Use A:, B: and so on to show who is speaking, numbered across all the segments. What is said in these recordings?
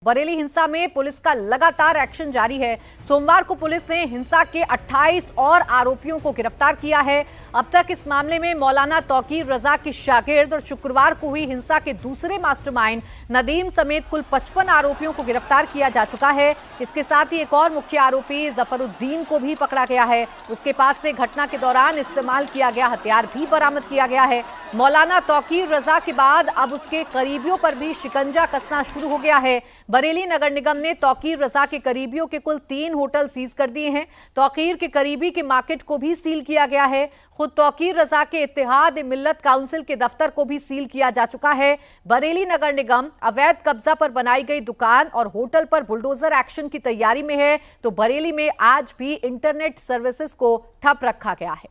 A: बरेली हिंसा में पुलिस का लगातार एक्शन जारी है। सोमवार को पुलिस ने हिंसा के 28 और आरोपियों को गिरफ्तार किया है। अब तक इस मामले में मौलाना तौकीर रजा की शागिर्द और शुक्रवार को हुई हिंसा के दूसरे मास्टरमाइंड नदीम समेत कुल 55 आरोपियों को गिरफ्तार किया जा चुका है। इसके साथ ही एक और मुख्य आरोपी जफरुद्दीन को भी पकड़ा गया है। उसके पास से घटना के दौरान इस्तेमाल किया गया हथियार भी बरामद किया गया है। मौलाना तौकीर रजा के बाद अब उसके करीबियों पर भी शिकंजा कसना शुरू हो गया है। बरेली नगर निगम ने तौकीर रजा के करीबियों के कुल 3 होटल सीज कर दिए हैं। तौकीर के करीबी के मार्केट को भी सील किया गया है। खुद तौकीर रजा के इत्तेहाद मिल्लत काउंसिल के दफ्तर को भी सील किया जा चुका है। बरेली नगर निगम अवैध कब्जा पर बनाई गई दुकान और होटल पर बुलडोजर एक्शन की तैयारी में है, तो बरेली में आज भी इंटरनेट सर्विसेज को ठप रखा गया है।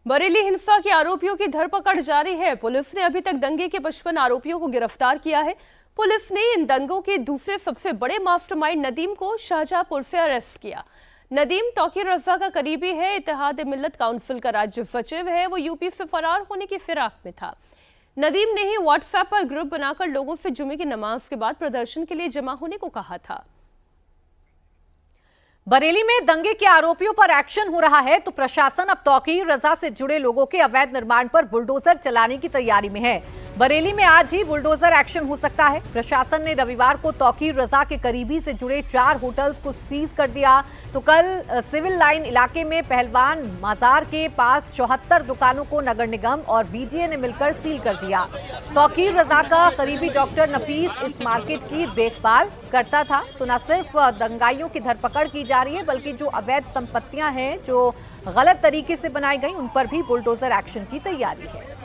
B: बरेली हिंसा के आरोपियों की धरपकड़ जारी है। पुलिस ने अभी तक दंगे के 55 आरोपियों को गिरफ्तार किया है। पुलिस ने इन दंगों के दूसरे सबसे बड़े मास्टरमाइंड नदीम को शाहजहांपुर से अरेस्ट किया। नदीम तौकीर रजा का करीबी है, इत्तेहाद मिल्लत काउंसिल का राज्य सचिव है। वो यूपी से फरार होने की फिराक में था। नदीम ने ही व्हाट्सएप पर ग्रुप बनाकर लोगों से जुमे की नमाज के बाद प्रदर्शन के लिए जमा होने को कहा था।
A: बरेली में दंगे के आरोपियों पर एक्शन हो रहा है, तो प्रशासन अब तौकीर रजा से जुड़े लोगों के अवैध निर्माण पर बुलडोजर चलाने की तैयारी में है। बरेली में आज ही बुलडोजर एक्शन हो सकता है। प्रशासन ने रविवार को तौकीर रजा के करीबी से जुड़े 4 होटल्स को सीज कर दिया, तो कल सिविल लाइन इलाके में पहलवान मजार के पास 74 दुकानों को नगर निगम और बीडीए ने मिलकर सील कर दिया। तौकीर रजा का करीबी डॉक्टर नफीस इस मार्केट की देखभाल करता था, तो न सिर्फ दंगाइयों की धरपकड़ की जा रही है, बल्कि जो अवैध संपत्तियां हैं जो गलत तरीके से बनाई गई, उन पर भी बुलडोजर एक्शन की तैयारी है।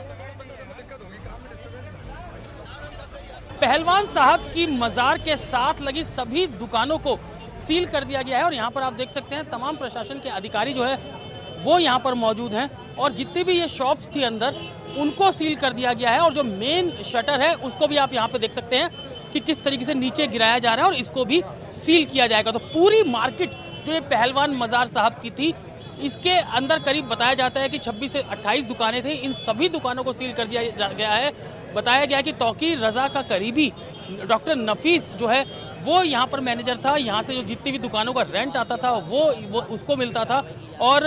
C: पहलवान साहब की मजार के साथ लगी सभी दुकानों को सील कर दिया गया है और यहाँ पर आप देख सकते हैं तमाम प्रशासन के अधिकारी जो है वो यहाँ पर मौजूद हैं और जितनी भी ये शॉप्स थी अंदर उनको सील कर दिया गया है और जो मेन शटर है उसको भी आप यहाँ पे देख सकते हैं कि किस तरीके से नीचे गिराया जा रहा है और इसको भी सील किया जाएगा। तो पूरी मार्केट जो ये पहलवान मजार साहब की थी, इसके अंदर करीब बताया जाता है कि 26 से 28 दुकानें थी। इन सभी दुकानों को सील कर दिया गया है। बताया गया कि तौकीर रजा का करीबी डॉक्टर नफीस जो है वो यहाँ पर मैनेजर था। यहाँ से जो जितनी भी दुकानों का रेंट आता था वो उसको मिलता था और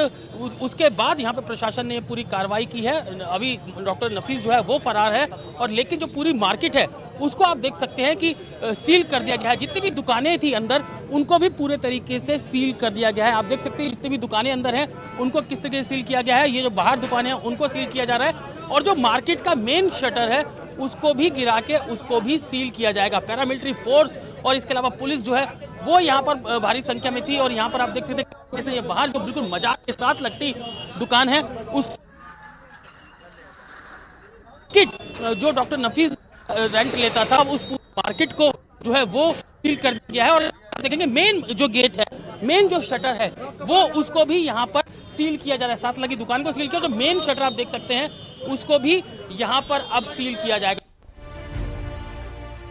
C: उसके बाद यहाँ पर प्रशासन ने पूरी कार्रवाई की है। अभी डॉक्टर नफीस जो है वो फरार है और लेकिन जो पूरी मार्केट है उसको आप देख सकते हैं कि सील कर दिया गया है। जितनी भी दुकानें थी अंदर उनको भी पूरे तरीके से सील कर दिया गया है। आप देख सकते हैं जितनी भी दुकानें अंदर हैं उनको किस तरीके से सील किया गया है। ये जो बाहर दुकानें हैं उनको सील किया जा रहा है और जो मार्केट का मेन शटर है उसको भी गिरा के उसको भी सील किया जाएगा। पैरामिलिट्री फोर्स और इसके अलावा पुलिस जो है वो यहाँ पर भारी संख्या में थी और यहाँ पर आप देख सकते हैं जैसे ये बाहर जो बिल्कुल मजाक के साथ लगती दुकान है उस किट जो डॉक्टर नफीस रेंट लेता था उस मार्केट को जो है वो सील कर दिया है और देखेंगे मेन जो गेट है, मेन जो शटर है वो उसको भी यहाँ पर सील किया जा रहा है। साथ लगी दुकान को सील किया, जो मेन शटर आप देख सकते हैं उसको भी यहाँ पर अब सील किया जाएगा।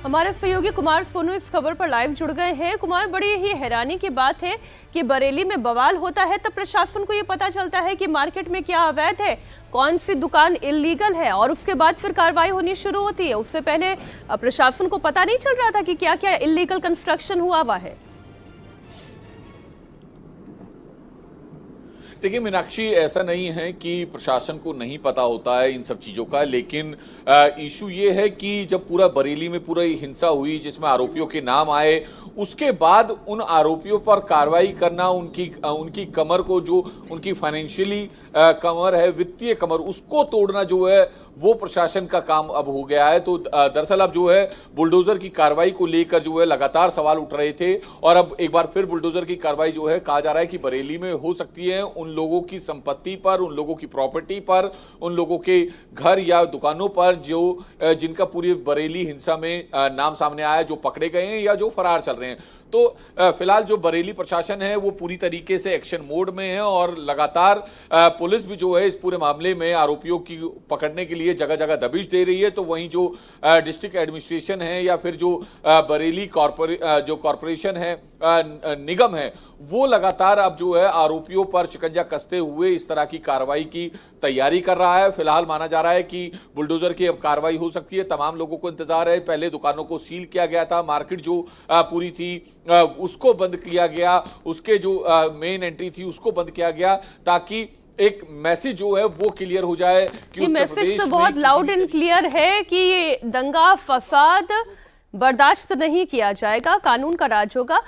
B: हमारे सहयोगी कुमार सोनू इस खबर पर लाइव जुड़ गए हैं। कुमार, बड़ी ही हैरानी की बात है कि बरेली में बवाल होता है तब प्रशासन को ये पता चलता है कि मार्केट में क्या अवैध है, कौन सी दुकान इल्लीगल है और उसके बाद फिर कार्रवाई होनी शुरू होती है। उससे पहले प्रशासन को पता नहीं चल रहा था कि क्या क्या इल्लीगल कंस्ट्रक्शन हुआ है।
D: देखिए मीनाक्षी, ऐसा नहीं है कि प्रशासन को नहीं पता होता है इन सब चीज़ों का, लेकिन इशू ये है कि जब पूरा बरेली में पूरा हिंसा हुई जिसमें आरोपियों के नाम आए, उसके बाद उन आरोपियों पर कार्रवाई करना, उनकी कमर को, जो उनकी फाइनेंशियली कमर है, वित्तीय कमर, उसको तोड़ना जो है वो प्रशासन का काम अब हो गया है। तो दरअसल अब जो है बुलडोजर की कार्रवाई को लेकर जो है लगातार सवाल उठ रहे थे और अब एक बार फिर बुलडोजर की कार्रवाई जो है कहा जा रहा है कि बरेली में हो सकती है उन लोगों की संपत्ति पर, उन लोगों की प्रॉपर्टी पर, उन लोगों के घर या दुकानों पर जो जिनका पूरी बरेली हिंसा में नाम सामने आया, जो पकड़े गए हैं या जो फरार चल रहे हैं। तो फिलहाल जो बरेली प्रशासन है वो पूरी तरीके से एक्शन मोड में है और लगातार पुलिस भी जो है इस पूरे मामले में आरोपियों की पकड़ने के लिए लिए जगह जगह दबिश दे रही है, तो वहीं जो डिस्ट्रिक्ट एडमिनिस्ट्रेशन है या फिर जो बरेली कॉरपोरेशन है, निगम है, वो लगातार अब जो है आरोपियों पर शिकंजा कसते हुए इस तरह की कार्रवाई की तैयारी कर रहा है। फिलहाल माना जा रहा है कि बुलडोजर की अब कार्रवाई हो सकती है। तमाम लोगों को इंतजार है। पहले दुकानों को सील किया गया था, मार्केट जो पूरी थी उसको बंद किया गया, उसके जो मेन एंट्री थी उसको बंद किया गया, ताकि एक मैसेज जो है वो क्लियर हो जाए कि उत्तर
B: मैसेज
D: प्रदेश
B: तो
D: में
B: बहुत लाउड
D: किसी
B: एंड क्लियर है कि ये दंगा फसाद बर्दाश्त नहीं किया जाएगा, कानून का राज होगा।